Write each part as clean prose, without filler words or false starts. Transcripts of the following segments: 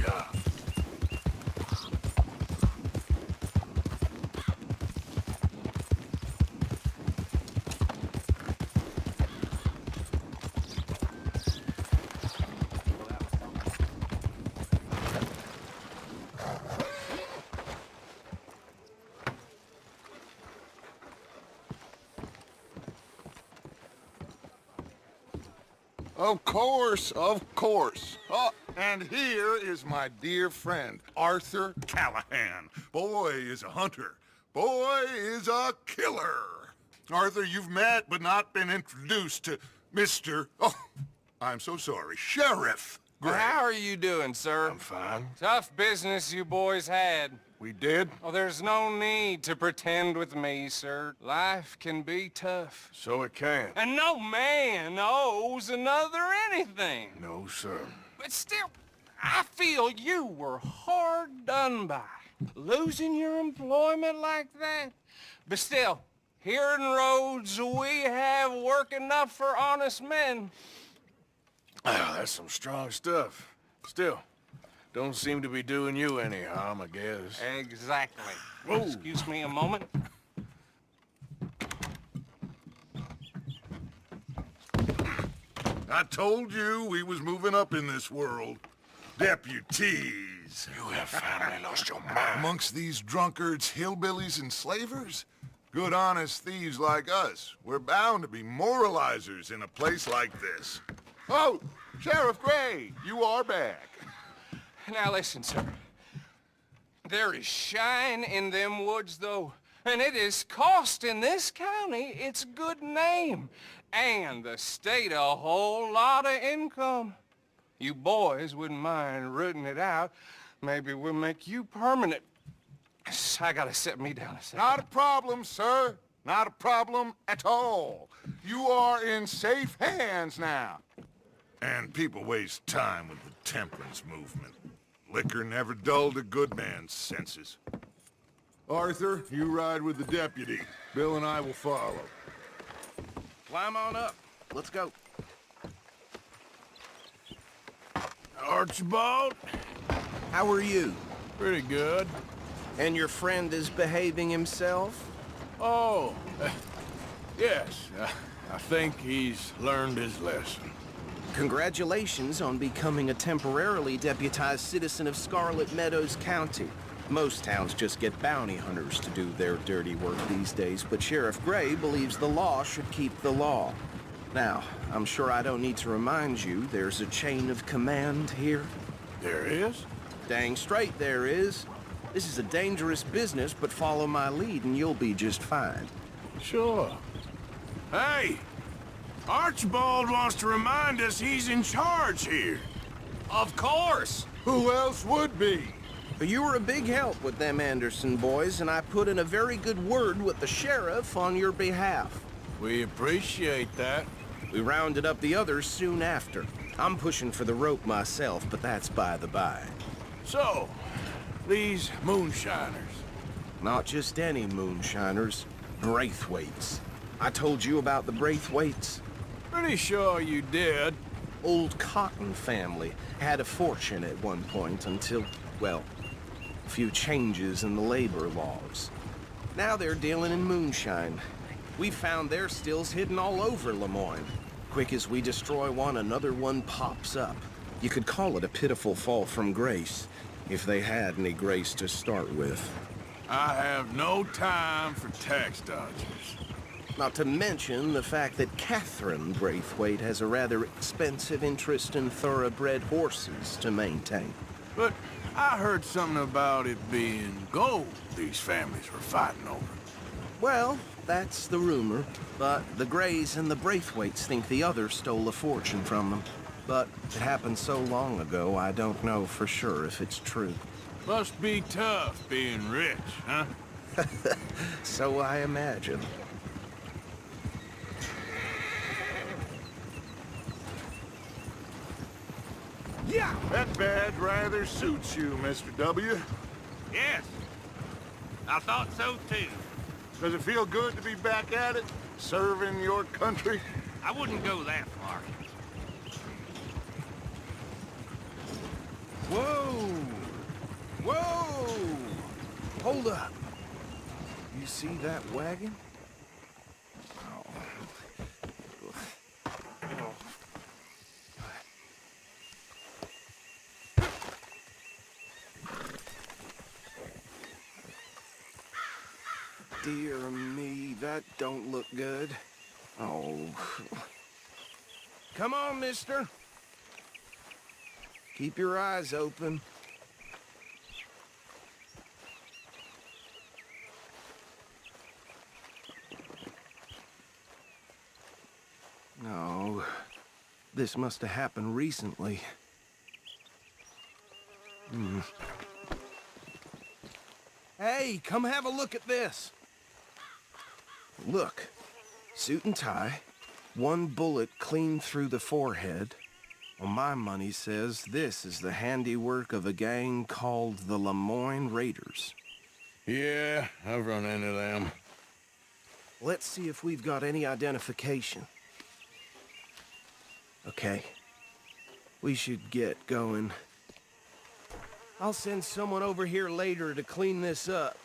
Yeah. Of course, of course. Oh, and here is my dear friend, Arthur Callahan. Boy is a hunter. Boy is a killer. Arthur, you've met but not been introduced to Mr. Oh, I'm so sorry, Sheriff Gray. How are you doing, sir? I'm fine. Tough business you boys had. We did? Oh, there's no need to pretend with me, sir. Life can be tough. So it can. And no man owes another anything. No, sir. But still, I feel you were hard done by. Losing your employment like that. But still, here in Rhodes, we have work enough for honest men. Ah, that's some strong stuff. Still, don't seem to be doing you any harm, I guess. Exactly. Whoa. Excuse me a moment. I told you we was moving up in this world. Deputies. You have finally lost your mind. Amongst these drunkards, hillbillies, and slavers? Good honest thieves like us. We're bound to be moralizers in a place like this. Oh, Sheriff Gray, you are back. Now listen, sir. There is shine in them woods, though. And it is costing this county its good name. And the state a whole lot of income. You boys wouldn't mind rooting it out. Maybe we'll make you permanent. I gotta set me down a second. Not a problem, sir. Not a problem at all. You are in safe hands now. And people waste time with the temperance movement. Liquor never dulled a good man's senses. Arthur, you ride with the deputy. Bill and I will follow. Climb on up. Let's go. Archibald? How are you? Pretty good. And your friend is behaving himself? Oh, yes. I think he's learned his lesson. Congratulations on becoming a temporarily deputized citizen of Scarlet Meadows County. Most towns just get bounty hunters to do their dirty work these days, but Sheriff Gray believes the law should keep the law. Now, I'm sure I don't need to remind you there's a chain of command here. There is? Dang straight there is. This is a dangerous business, but follow my lead and you'll be just fine. Sure. Hey! Archibald wants to remind us he's in charge here. Of course! Who else would be? You were a big help with them Anderson boys, and I put in a very good word with the sheriff on your behalf. We appreciate that. We rounded up the others soon after. I'm pushing for the rope myself, but that's by the by. So, these moonshiners. Not just any moonshiners, Braithwaites. I told you about the Braithwaites? Pretty sure you did. Old Cotton family had a fortune at one point until, well, a few changes in the labor laws. Now they're dealing in moonshine. We found their stills hidden all over Lemoyne. Quick as we destroy one, another one pops up. You could call it a pitiful fall from grace, if they had any grace to start with. I have no time for tax dodgers. Not to mention the fact that Catherine Braithwaite has a rather expensive interest in thoroughbred horses to maintain. But I heard something about it being gold these families were fighting over. Well, that's the rumor, but the Grays and the Braithwaites think the other stole a fortune from them. But it happened so long ago, I don't know for sure if it's true. Must be tough being rich, huh? So I imagine. Yeah, that badge rather suits you, Mr. W. Yes. I thought so, too. Does it feel good to be back at it, serving your country? I wouldn't go that far. Whoa! Hold up. You see that wagon? Oh. Dear me, that don't look good. Oh. Come on, mister. Keep your eyes open. No. This must have happened recently. Hey, come have a look at this. Look. Suit and tie. One bullet clean through the forehead. Well, my money says this is the handiwork of a gang called the Lemoyne Raiders. Yeah, I've run into them. Let's see if we've got any identification. Okay. We should get going. I'll send someone over here later to clean this up.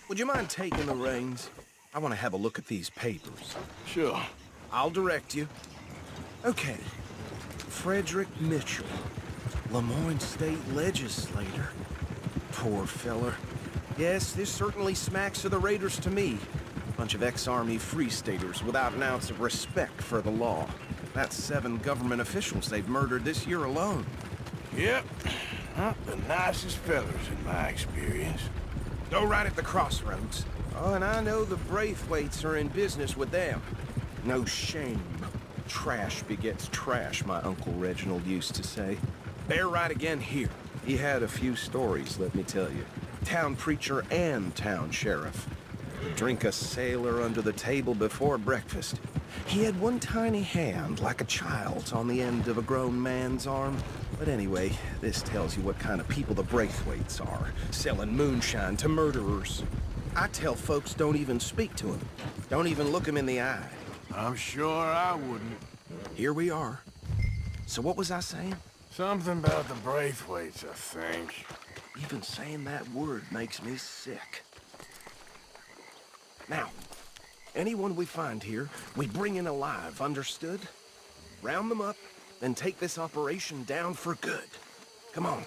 Would you mind taking the reins? I want to have a look at these papers. Sure. I'll direct you. Okay. Frederick Mitchell, Lemoyne State Legislator. Poor feller. Yes, this certainly smacks of the Raiders to me. Bunch of ex-Army Free Staters without an ounce of respect for the law. That's 7 government officials they've murdered this year alone. Yep. Not the nicest fellas in my experience. Go right at the crossroads. Oh, and I know the Braithwaites are in business with them. No shame. Trash begets trash, my Uncle Reginald used to say. They're right again here. He had a few stories, let me tell you. Town preacher and town sheriff. Drink a sailor under the table before breakfast. He had one tiny hand, like a child's, on the end of a grown man's arm. But anyway, this tells you what kind of people the Braithwaites are, selling moonshine to murderers. I tell folks don't even speak to him. Don't even look him in the eye. I'm sure I wouldn't. Here we are. So what was I saying? Something about the Braithwaites, I think. Even saying that word makes me sick. Now, anyone we find here, we bring in alive, understood? Round them up, then take this operation down for good. Come on.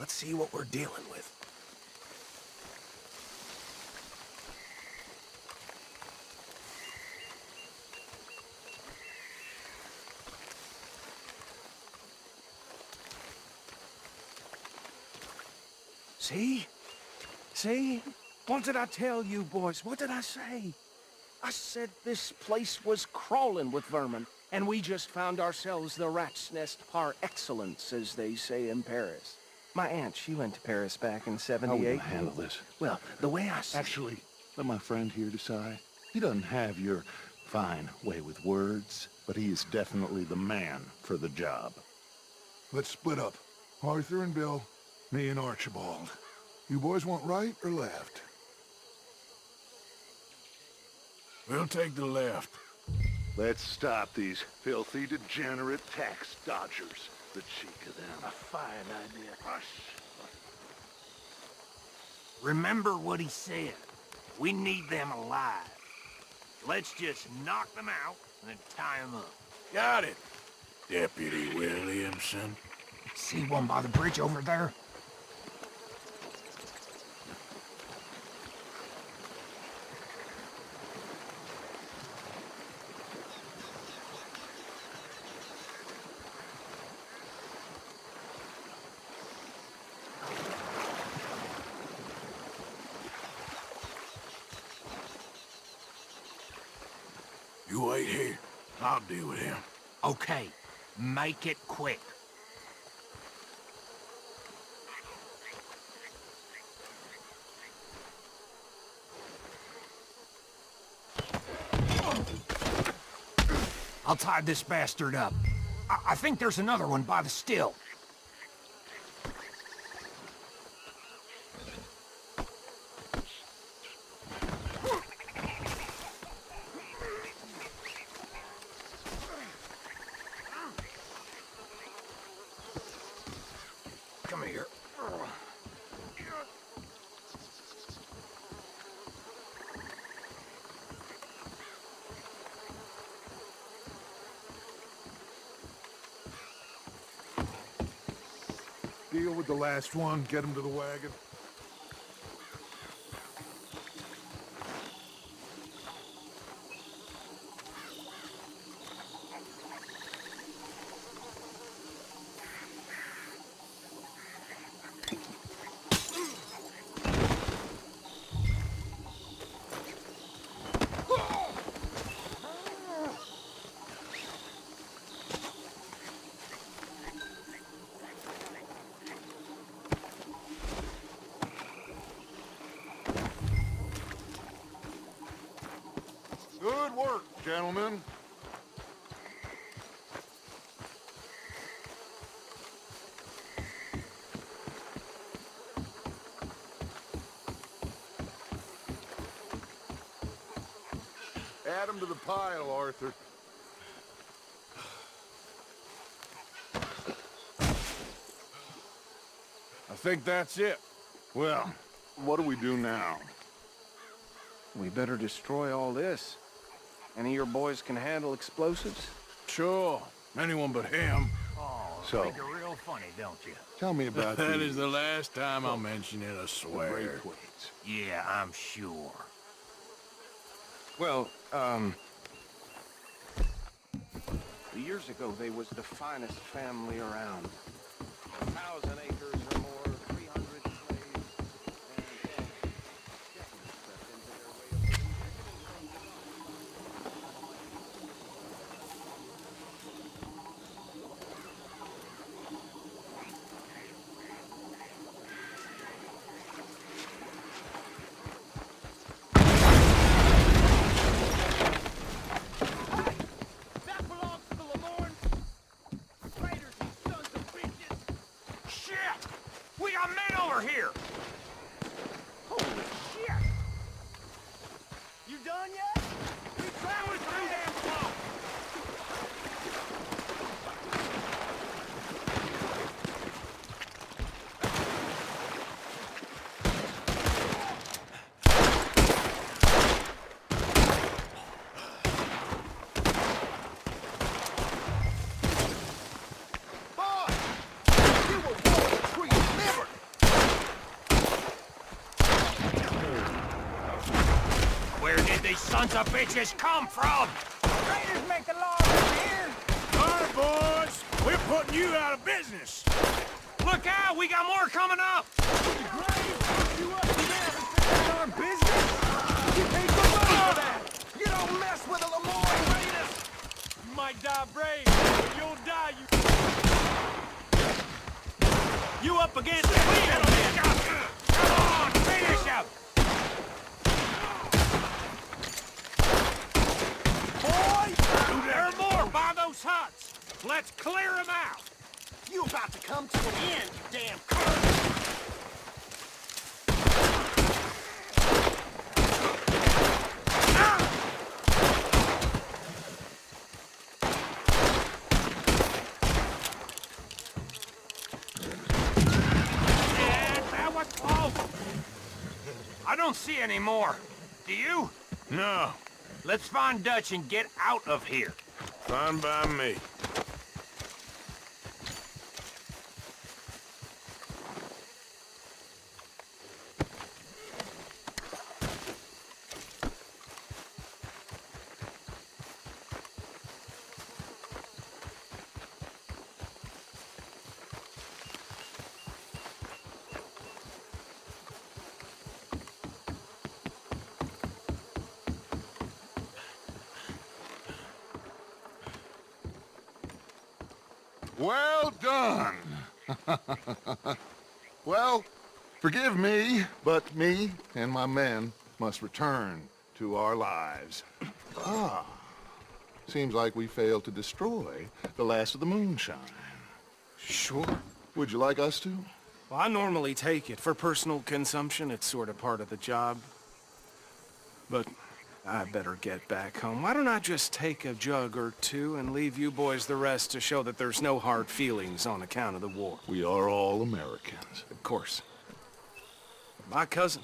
Let's see what we're dealing with. See? See? What did I tell you, boys? What did I say? I said this place was crawling with vermin, and we just found ourselves the rat's nest par excellence, as they say in Paris. My aunt, she went to Paris back in '78. How are we gonna handle this? Well, the way I see Actually, let my friend here decide. He doesn't have your fine way with words, but he is definitely the man for the job. Let's split up. Arthur and Bill, me and Archibald. You boys want right or left? We'll take the left. Let's stop these filthy, degenerate tax dodgers. The cheek of them. a fine idea. Hush. Remember what he said. We need them alive. Let's just knock them out and then tie them up. Got it, Deputy Williamson. See one by the bridge over there? You wait here. I'll deal with him. Okay, make it quick. I'll tie this bastard up. I think there's another one by the still. Come here. Deal with the last one, get him to the wagon. Good work, gentlemen. Add them to the pile, Arthur. I think that's it. Well, what do we do now? We better destroy all this. Any of your boys can handle explosives? Sure. Anyone but him. Oh, So- think you're real funny, don't you? Tell me about That these is the last time I'll mention it, I swear. Braithwaites. Yeah, I'm sure. Well, years ago, they was the finest family around. 1,000 acres or more, 300 slaves, and, decades crept into their way of living. That belongs to the Lamornes! Traitors, you sons of bitches! Shit! We got men over here! Holy shit! You done yet? We traveled too damn slow! Where did these sons of bitches come from? Traitors make the law around here! All right, boys. We're putting you out of business. Look out! We got more coming up! You don't mess with the Lamorne Raiders! You might die brave, but you'll die, you up against the wheel! Come on, finish him! Boy! There are more by those huts! Let's clear them out! You about to come to an end, you damn cur! That was close! I don't see any more. Do you? No. Let's find Dutch and get out of here. Fine by me. Well done. Well, forgive me, but me and my men must return to our lives. Seems like we failed to destroy the last of the moonshine. Sure. Would you like us to? Well, I normally take it. For personal consumption, it's sort of part of the job. But I better get back home. Why don't I just take a jug or two and leave you boys the rest to show that there's no hard feelings on account of the war? We are all Americans. Of course. My cousin,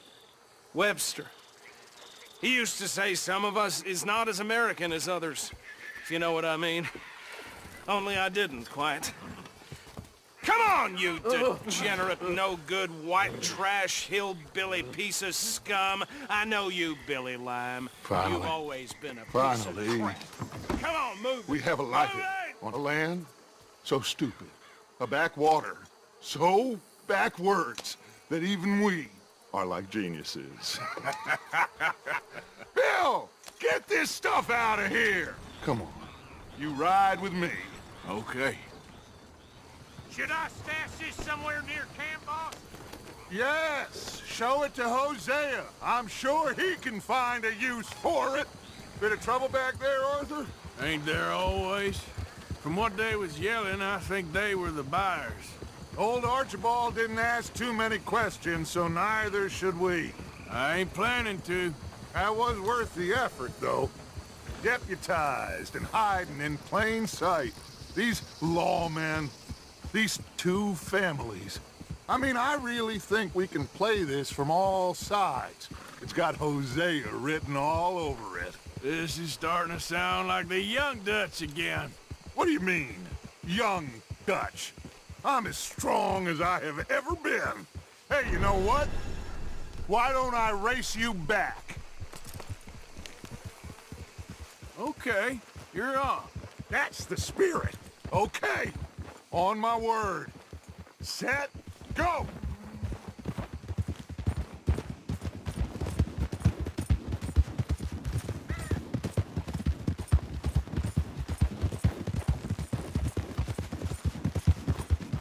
Webster, he used to say some of us is not as American as others, if you know what I mean. Only I didn't quite. Come on, you degenerate, no-good, white trash, hillbilly piece of scum. I know you, Billy Lime. Finally. You've always been a piece Finally. of crap. Come on, move. We have a life on a land so stupid, a backwater so backwards that even we are like geniuses. Bill, get this stuff out of here! Come on. You ride with me. Okay. Should I stash this somewhere near camp, boss? Yes, show it to Hosea. I'm sure he can find a use for it. Bit of trouble back there, Arthur? Ain't there always? From what they was yelling, I think they were the buyers. Old Archibald didn't ask too many questions, so neither should we. I ain't planning to. That was worth the effort, though. Deputized and hiding in plain sight. These lawmen, these two families. I mean, I really think we can play this from all sides. It's got Hosea written all over it. This is starting to sound like the Young Dutch again. What do you mean, young Dutch? I'm as strong as I have ever been. Hey, you know what? Why don't I race you back? Okay, you're on. That's the spirit. Okay, on my word. Set, go!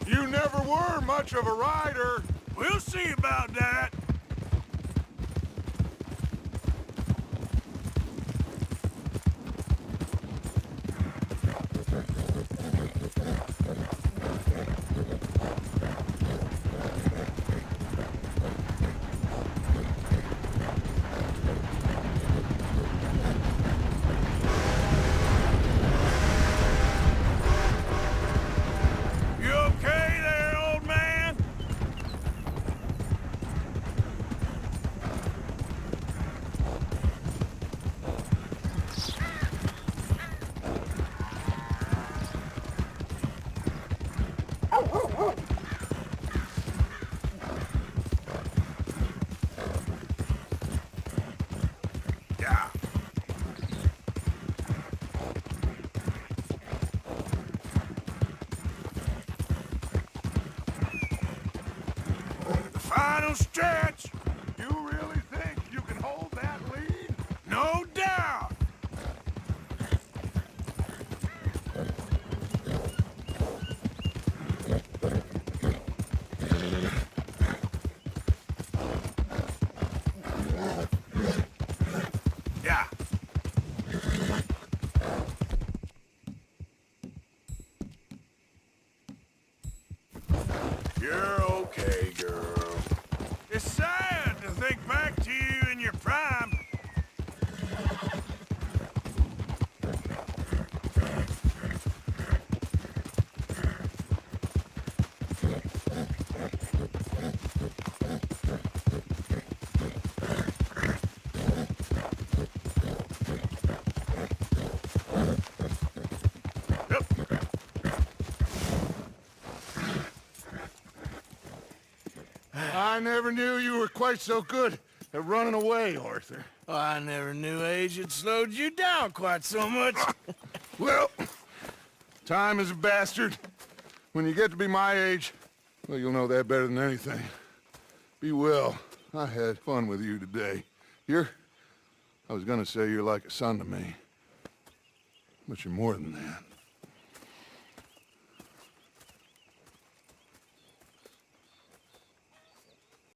You never were much of a rider. We'll see about that. You okay there, old man? Yeah. The final stretch. You really think you can hold that lead? No doubt. Yeah. You're okay, girl. It's sad to think back to you in your prime. I never knew you were quite so good at running away, Arthur. I never knew age had slowed you down quite so much. Well, time is a bastard. When you get to be my age, well, you'll know that better than anything. Be well. I had fun with you today. I was gonna say you're like a son to me. But you're more than that.